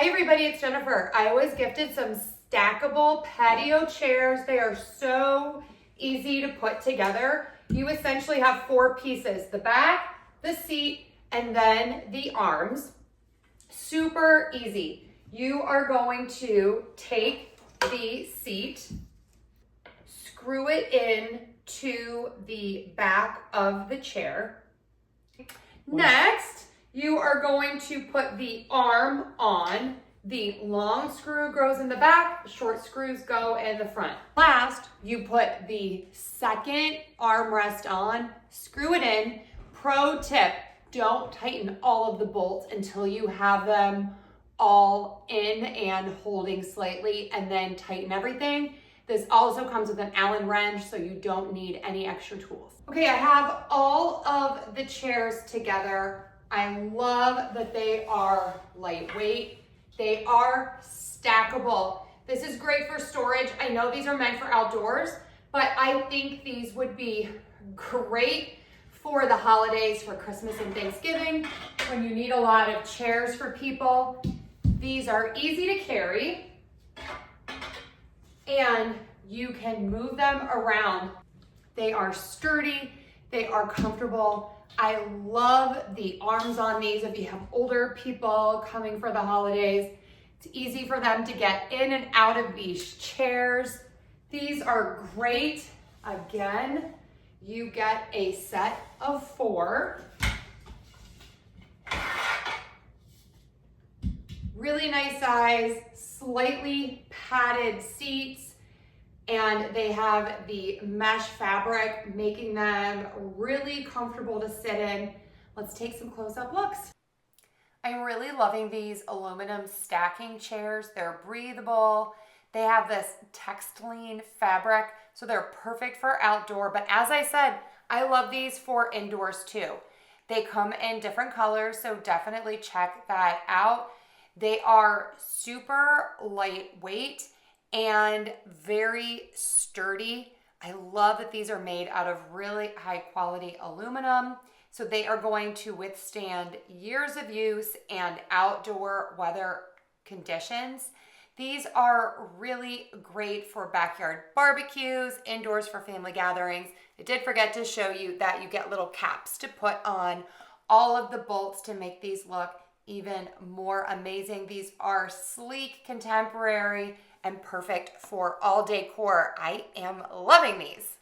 Hi everybody, it's Jennifer. I was gifted some stackable patio chairs. They are so easy to put together. You essentially have four pieces: the back, the seat, and then the arms. Super easy. You are going to take the seat, screw it in to the back of the chair. Next, you are going to put the arm on. The long screw goes in the back, short screws go in the front. Last, you put the second armrest on, screw it in. Pro tip, don't tighten all of the bolts until you have them all in and holding slightly, and then tighten everything. This also comes with an Allen wrench, so you don't need any extra tools. Okay, I have all of the chairs together. I love that they are lightweight. They are stackable. This is great for storage. I know these are meant for outdoors, but I think these would be great for the holidays, for Christmas and Thanksgiving, when you need a lot of chairs for people. These are easy to carry, and you can move them around. They are sturdy, they are comfortable. I love the arms on these if you have older people coming for the holidays. It's easy for them to get in and out of these chairs. These are great. Again, you get a set of 4. Really nice size, slightly padded seats, and they have the mesh fabric, making them really comfortable to sit in. Let's take some close-up looks. I'm really loving these aluminum stacking chairs. They're breathable. They have this Textilene fabric, so they're perfect for outdoor. But as I said, I love these for indoors too. They come in different colors, so definitely check that out. They are super lightweight and very sturdy. I love that these are made out of really high quality aluminum, so they are going to withstand years of use and outdoor weather conditions. These are really great for backyard barbecues, indoors for family gatherings. I did forget to show you that you get little caps to put on all of the bolts to make these look even more amazing. These are sleek, contemporary, and perfect for all decor. I am loving these.